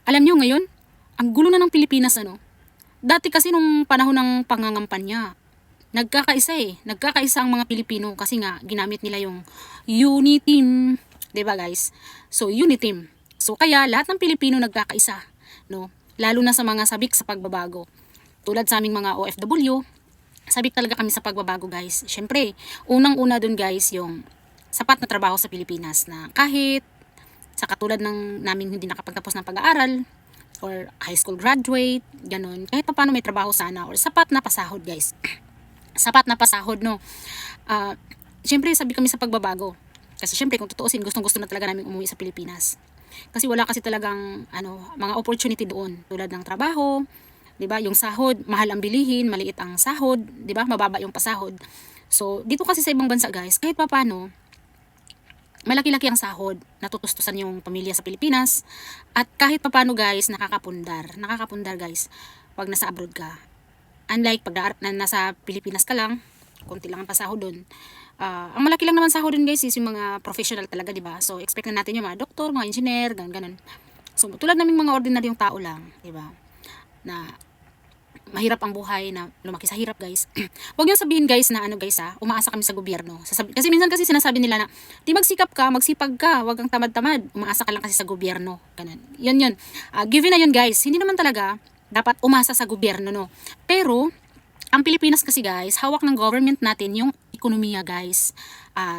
Alam nyo ngayon, ang gulo na ng Pilipinas ano. Dati kasi nung panahon ng pangangampanya, nagkakaisa ang mga Pilipino kasi nga ginamit nila yung Uniteam, 'di ba guys? So Uniteam. So kaya lahat ng Pilipino nagkakaisa, no? Lalo na sa mga sabik sa pagbabago. Tulad sa aming mga OFW, sabik talaga kami sa pagbabago guys. Syempre, unang-una dun guys yung sapat na trabaho sa Pilipinas na kahit sa katulad ng namin hindi nakapagtapos ng pag-aaral or high school graduate, ganun. Kahit pa paano may trabaho sana or sapat na pasahod guys. Sapat na pasahod no. Uh, Siyempre sabi kami sa pagbabago. Kasi syempre kung tutuusin gustong-gusto na talaga namin umuwi sa Pilipinas. Kasi wala kasi talagang mga opportunity doon tulad ng trabaho, 'di ba? Yung sahod, mahal ang bilihin, maliit ang sahod, 'di ba? Mababa yung pasahod. So, dito kasi sa ibang bansa, guys, kahit papaano malaki-laki ang sahod, natutustusan yung pamilya sa Pilipinas, at kahit papaano guys, nakakapundar guys, pag nasa abroad ka. Unlike pag nasa Pilipinas ka lang, konti lang ang pasahod doon. Ang malaki lang naman sahod doon guys is yung mga professional talaga, di ba? So expect na natin yung mga doktor, mga engineer, ganun. So tulad naming mga ordinaryong tao lang, di ba? Na mahirap ang buhay, na lumaki sa hirap guys. Huwag niyo sabihin guys na guys umaasa kami sa gobyerno. Kasi minsan kasi sinasabi nila na di magsikap ka, magsipag ka, huwag kang tamad-tamad. Umaasa ka lang kasi sa gobyerno. Ganun. Yun. Given na yun guys. Hindi naman talaga dapat umasa sa gobyerno no. Pero ang Pilipinas kasi guys, hawak ng government natin yung ekonomiya guys.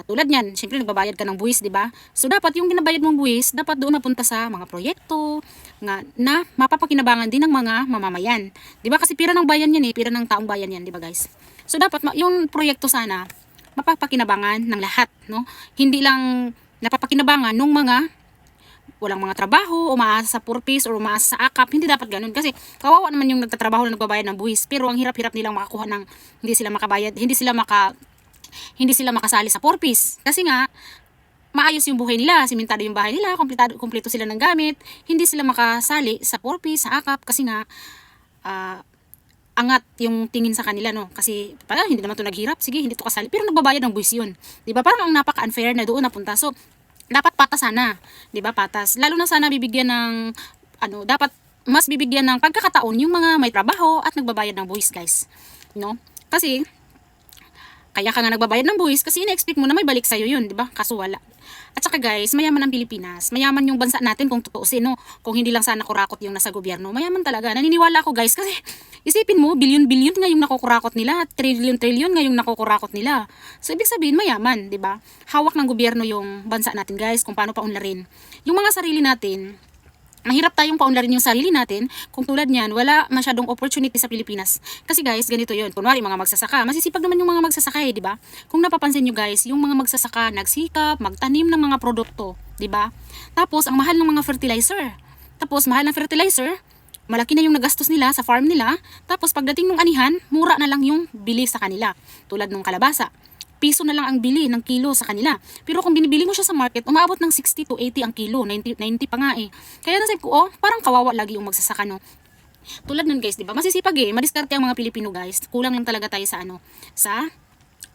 Tulad niyan, syempre nagbabayad ka ng buwis, di ba? So dapat yung ginabayad mong buwis, dapat doon napunta sa mga proyekto na mapapakinabangan din ng mga mamamayan. Di ba? Kasi pira ng bayan yan pira ng taong bayan yan, di ba guys? So dapat yung proyekto sana mapapakinabangan ng lahat, no? Hindi lang napapakinabangan ng mga walang mga trabaho, umaasa sa purpose or umaasa sa akap. Hindi dapat ganun kasi kawawa naman yung nagtatrabaho na nagbabayad ng buwis, pero ang hirap-hirap nilang makakuha ng hindi sila makabayad, hindi sila makasali sa purpose. Kasi nga maayos yung buhay nila, simentado yung bahay nila, kumpleto sila ng gamit, hindi sila makasali sa purpose, sa akap kasi nga angat yung tingin sa kanila no, kasi parang hindi naman to naghirap, sige hindi to kasali, pero nagbabayad ng buwis yun, di ba? Parang ang napaka-unfair na doon napunta. So dapat patas sana, 'di ba? Patas. Lalo na sana bibigyan ng dapat mas bibigyan ng pagkakataon yung mga may trabaho at nagbabayad ng buwis, guys. No? Kasi kaya ka nga nagbabayad ng buwis kasi ina-expect mo na may balik sa iyo 'yun, 'di ba? Kaso wala. At saka guys, mayaman ang Pilipinas. Mayaman yung bansa natin kung tutuusin, no? Kung hindi lang sana kurakot yung nasa gobyerno. Mayaman talaga. Naniniwala ako, guys, kasi isipin mo, bilyon-bilyon nga yung nakukurakot nila, trilyon-trilyon nga yung nakukurakot nila. So ibig sabihin, mayaman, 'di ba? Hawak ng gobyerno yung bansa natin, guys, kung paano paunlarin. Yung mga sarili natin, mahirap tayong paunlarin yung sarili natin kung tulad niyan, wala masyadong opportunity sa Pilipinas. Kasi guys, ganito yun. Kunwari, mga magsasaka. Masisipag naman yung mga magsasaka di ba? Kung napapansin nyo guys, yung mga magsasaka, nagsikap, magtanim ng mga produkto, di ba? Tapos, ang mahal ng mga fertilizer. Tapos, mahal ng fertilizer, malaki na yung nagastos nila sa farm nila. Tapos, pagdating ng anihan, mura na lang yung bili sa kanila. Tulad ng kalabasa. Piso na lang ang bili ng kilo sa kanila. Pero kung binibili mo siya sa market, umaabot ng 60 to 80 ang kilo, 90 pa nga Kaya nasib ko, parang kawawa lagi yung magsasaka no. Tulad nun guys, 'di ba? Masisipag madiskarte ang mga Pilipino guys. Kulang lang talaga tayo sa sa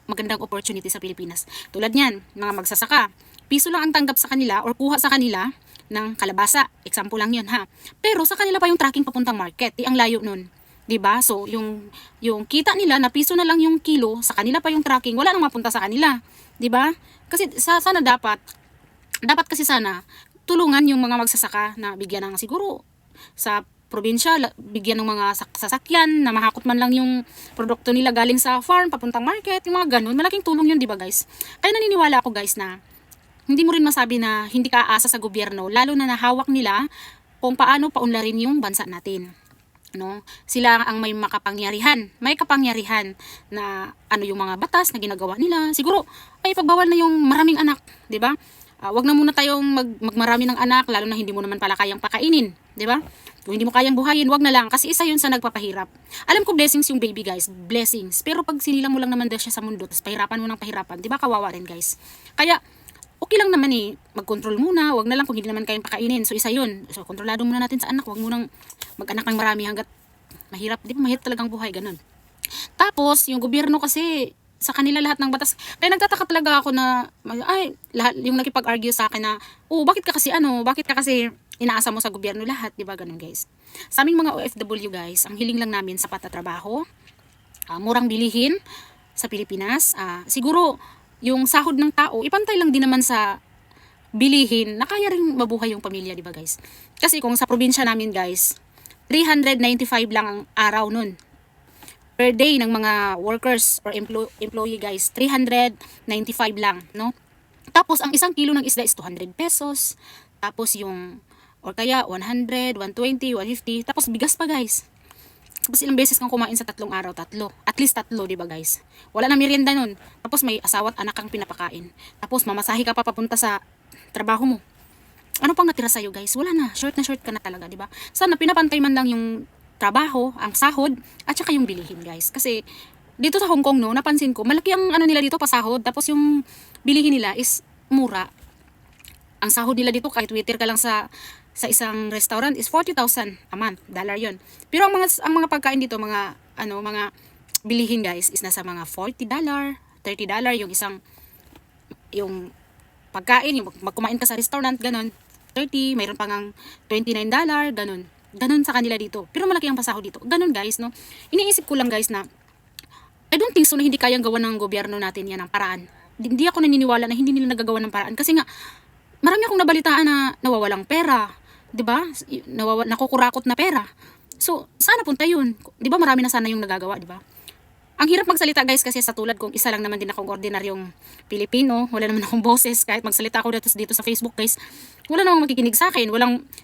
magandang opportunity sa Pilipinas. Tulad niyan, mga magsasaka, piso lang ang tanggap sa kanila or kuha sa kanila ng kalabasa. Example lang 'yun ha. Pero sa kanila pa yung tracking papuntang market, ang layo nun. 'Di ba? So, yung kita nila na piso na lang yung kilo, sa kanila pa yung tracking, wala nang mapunta sa kanila. 'Di ba? Kasi sana dapat kasi sana tulungan yung mga magsasaka na bigyan ng siguro sa probinsya, bigyan ng mga sasakyan na mahakot man lang yung produkto nila galing sa farm papuntang market, yung mga ganun. Malaking tulong yun, 'di ba, guys? Kaya naniniwala ako, guys, na hindi mo rin masabi na hindi ka aasa sa gobyerno, lalo na nahawak nila kung paano paunlarin yung bansa natin. No, sila ang may kapangyarihan na yung mga batas na ginagawa nila. Siguro ay pagbawal na yung maraming anak, 'di ba? Wag na muna tayong magmarami ng anak, lalo na hindi mo naman pala kayang pakainin, 'di ba? Kung hindi mo kayang buhayin, wag na lang kasi isa 'yun sa nagpapahirap. Alam ko blessings yung baby, guys, blessings. Pero pag sinilang mo lang naman daw siya sa mundo, tapos pahirapan mo ng pahirapan, 'di ba? Kawawa rin, guys. Kaya okay lang naman mag-control muna, wag na lang kung hindi naman kayang pakainin. So isa 'yun. So kontrolado muna natin sa anak, wag mo nang mag-anak ng marami hangga't mahirap, di ba? Mahirap talagang buhay, ganun. Tapos, yung gobyerno kasi, sa kanila lahat ng batas. Kaya nagtataka talaga ako na, lahat yung nakipag-argue sa akin na, bakit ka kasi inaasa mo sa gobyerno lahat, di ba ganun guys. Sa aming mga OFW guys, ang hiling lang namin sapat na trabaho, murang bilihin sa Pilipinas. Siguro yung sahod ng tao, ipantay lang din naman sa bilihin na kaya rin mabuhay yung pamilya, di ba guys? Kasi kung sa probinsya namin guys, 395 lang ang araw nun. Per day ng mga workers or employee guys, 395 lang, no? Tapos ang isang kilo ng isda is 200 pesos. Tapos yung, or kaya 100, 120, 150. Tapos bigas pa guys. Tapos ilang beses kang kumain sa 3 araw, 3. At least 3, di ba guys? Wala na merienda nun. Tapos may asawa at anak kang pinapakain. Tapos mamasahe ka pa papunta sa trabaho mo. Ano pang natira sa'yo guys? Wala na. Short ka na talaga, di ba? Sana pinapantay man lang yung trabaho, ang sahod, at saka yung bilihin guys. Kasi dito sa Hong Kong no, napansin ko, malaki ang ano nila dito pasahod. Tapos yung bilihin nila is mura. Ang sahod nila dito kahit waiter ka lang sa isang restaurant is 40,000 a month, dollar 'yon. Pero ang mga pagkain dito, mga bilihin guys is nasa mga $40, $30 yung pagkain, yung magkumain ka sa restaurant, ganun. 30, mayroon pang ang $29, ganun. Ganun sa kanila dito. Pero malaki ang pasahod dito. Ganun guys, no. Iniisip ko lang guys na I don't think so na hindi kayang gawa ng gobyerno natin yan ng paraan. Hindi ako naniniwala na hindi nila nagagawa ng paraan. Kasi nga, marami akong nabalitaan na nawawalang pera. 'Di ba? Nakukurakot na pera. So, sana punta yun. 'Di ba marami na sana yung nagagawa, 'di ba? Ang hirap magsalita guys kasi sa tulad kong isa lang naman din akong ordinaryong Pilipino. Wala naman akong boses. Kahit magsalita ako dito sa Facebook guys. Wala namang makikinig sa akin.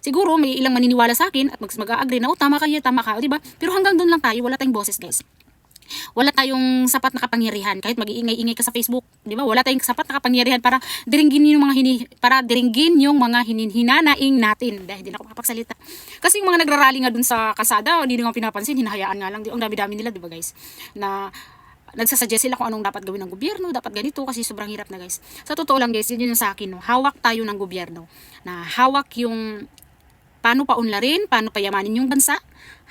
Siguro may ilang maniniwala sa akin at mag-agree na, tama ka, 'di ba? Pero hanggang doon lang tayo. Wala tayong boses guys. Wala tayong sapat na kapangyarihan kahit mag-iingay-ingay ka sa Facebook, 'di ba? Wala tayong sapat na kapangyarihan para diringgin yung mga hinanaing natin. Dahil hindi na ako makapagsalita. Kasi yung mga nagrarally nga dun sa kalsada, hindi nila pinapansin, hinahayaan nga lang. Ang dami-dami nila, 'di ba, guys? Na nagsasuggest sila kung anong dapat gawin ng gobyerno, dapat ganito kasi sobrang hirap na guys. Sa totoo lang guys, yun yung sa akin, no? Hawak tayo ng gobyerno. Na hawak yung paano paunlarin, paano payamanin yung bansa,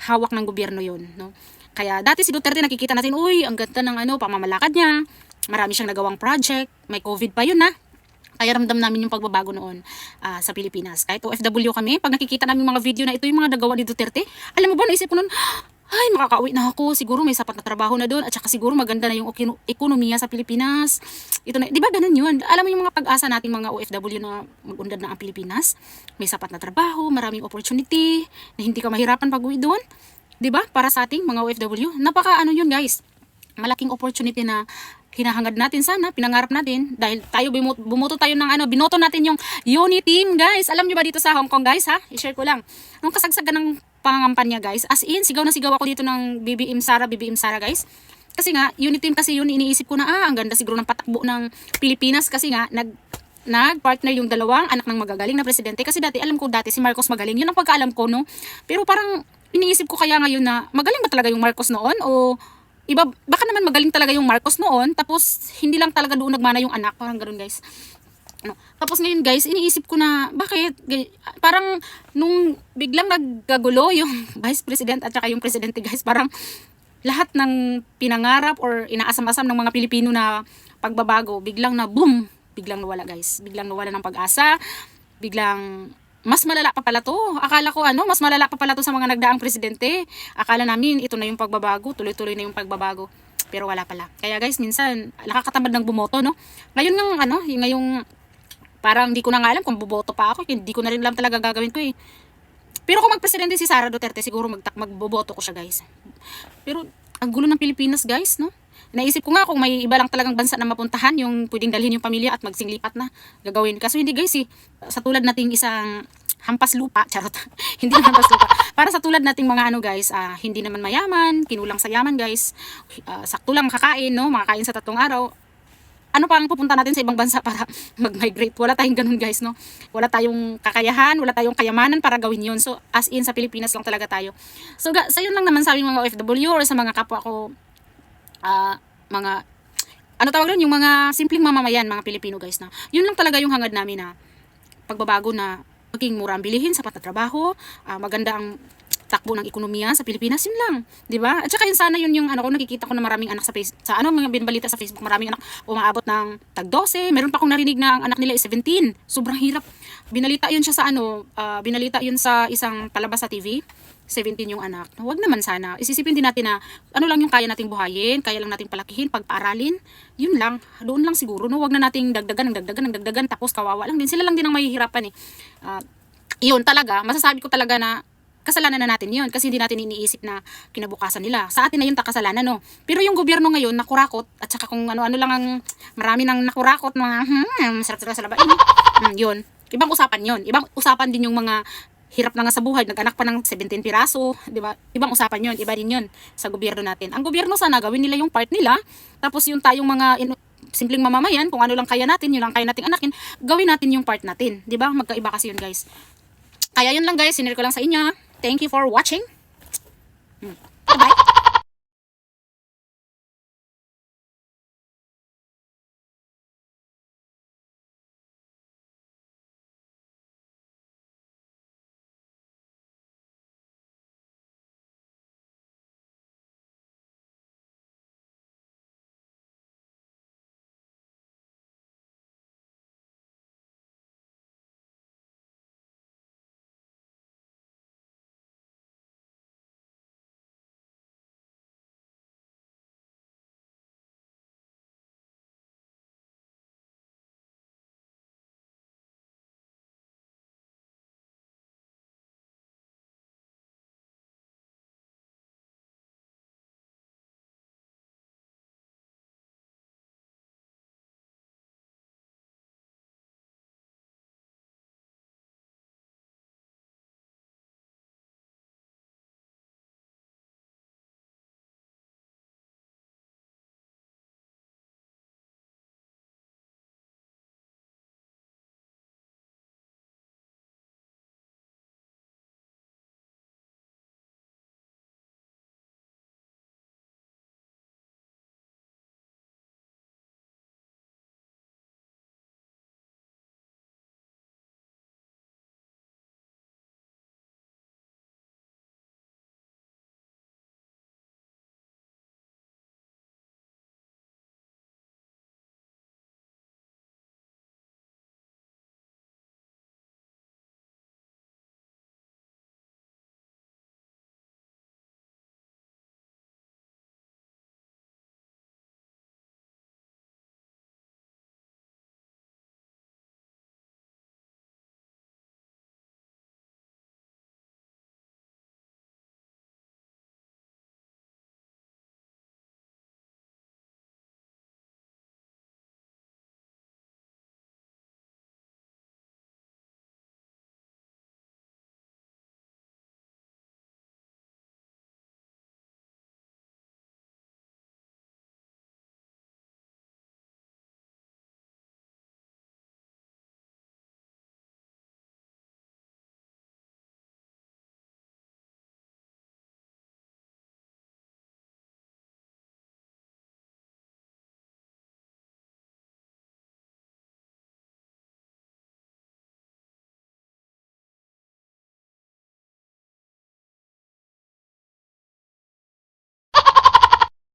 hawak ng gobyerno yun, no? Kaya dati si Duterte nakikita natin, uy, ang ganda ng pamamalakad niya. Marami siyang nagawang project. May COVID pa yun na. Kaya ramdam namin yung pagbabago noon sa Pilipinas. Kahit OFW kami, pag nakikita namin mga video na ito yung mga nagawa ni Duterte, alam mo ba, naisip ko noon, ay, makakauwi na ako. Siguro may sapat na trabaho na doon. At saka siguro maganda na yung ekonomiya sa Pilipinas. Ito na, di ba ganun yun? Alam mo yung mga pag-asa nating mga OFW na mag-undad na ang Pilipinas. May sapat na trabaho, maraming opportunity, na hindi ka mahirapan pag-uwi doon. 'Di ba? Para sa ating mga OFW, yun guys. Malaking opportunity na hinahangad natin sana, pinangarap natin dahil tayo bumoto tayo ng binoto natin yung unity team, guys. Alam niyo ba dito sa Hong Kong, guys, ha? I-share ko lang. Nung kasagsagan ng pangangampanya, guys, as in sigaw na sigaw ako dito ng BBM Sara, guys. Kasi nga, unity team kasi yun, iniisip ko na ang ganda siguro ng patakbo ng Pilipinas kasi nga nag-partner yung dalawang anak ng magagaling na presidente. Kasi alam ko dati si Marcos magaling. Yun ang pagkaalam ko, no? Pero parang iniisip ko kaya ngayon na magaling ba talaga yung Marcos noon o iba, baka naman magaling talaga yung Marcos noon tapos hindi lang talaga doon nagmana yung anak, parang ganoon guys. Tapos ngayon guys, iniisip ko na bakit parang nung biglang nagkagulo yung vice president at saka yung presidente guys, parang lahat ng pinangarap or inaasam-asam ng mga Pilipino na pagbabago biglang na boom, biglang nawala guys, biglang nawala ng pag-asa, biglang mas malala pa pala to. Akala ko mas malala pa pala to sa mga nagdaang presidente. Akala namin ito na yung pagbabago, tuloy-tuloy na yung pagbabago. Pero wala pala. Kaya guys, minsan nakakatamad ng bumoto, no? Ngayon ngayong parang hindi ko na nga alam kung boboto pa ako, hindi ko na rin alam talaga gagawin ko eh. Pero kung magpresidente si Sara Duterte, siguro magboboto ko siya, guys. Pero ang gulo ng Pilipinas, guys, no? Naisip ko nga kung may iba lang talagang bansa na mapuntahan, yung pwedeng dalhin yung pamilya at magsinglipat na gagawin. Kaso hindi guys sa tulad nating isang hampas lupa, charot. Hindi naman hampas lupa. Para sa tulad nating mga guys, hindi naman mayaman, kinulang sa yaman guys. Sakto lang kakain, no? Makakain sa 3 araw. Ano pa ang pupunta natin sa ibang bansa para mag-migrate? Wala tayong ganun guys, no? Wala tayong kakayahan, wala tayong kayamanan para gawin yun. So as in sa Pilipinas lang talaga tayo. So sa yun lang naman sa aming mga OFW or sa mga kapwa ko mga tawag doon, yung mga simpleng mamamayan, mga Pilipino guys, na yun lang talaga yung hangad namin na pagbabago na maging mura ang bilihin, sapat na trabaho, maganda ang takbo ng ekonomiya sa Pilipinas, yun lang, 'di ba? At saka yun sana yun yung ano ko, nakikita ko na maraming anak sa ano mga binabalita sa Facebook, maraming anak umaabot ng tag 12. Meron pa akong narinig na ang anak nila is 17. Sobrang hirap. Binalita yun siya sa ano, binalita yun sa isang palabas sa TV. 17 yung anak. Huwag naman sana. Isisipin din natin na ano lang yung kaya nating buhayin, kaya lang nating palakihin, pagpaaralin. Yun lang. Doon lang siguro. No? Huwag na nating dagdagan, tapos kawawa lang din. Sila lang din ang mahihirapan eh. Yun talaga, masasabi ko talaga na kasalanan na natin yun kasi hindi natin iniisip na kinabukasan nila. Sa atin na yun kasalanan, no? Pero yung gobyerno ngayon, nakurakot, at saka kung ano-ano lang ang marami nang nakurakot, mga sarap-sarap sa labain. Yun. Ibang usapan yun. Ibang usapan din yung mga hirap na nga sa buhay, nag-anak pa ng 17 piraso, di ba? Ibang usapan yun, iba din yun sa gobyerno natin. Ang gobyerno sana gawin nila yung part nila, tapos yung tayong mga simpleng mamamayan, kung ano lang kaya natin, yun lang kaya nating anakin, gawin natin yung part natin, di ba? Magkaiba kasi yun, guys. Kaya yun lang, guys, sinare ko lang sa inyo. Thank you for watching.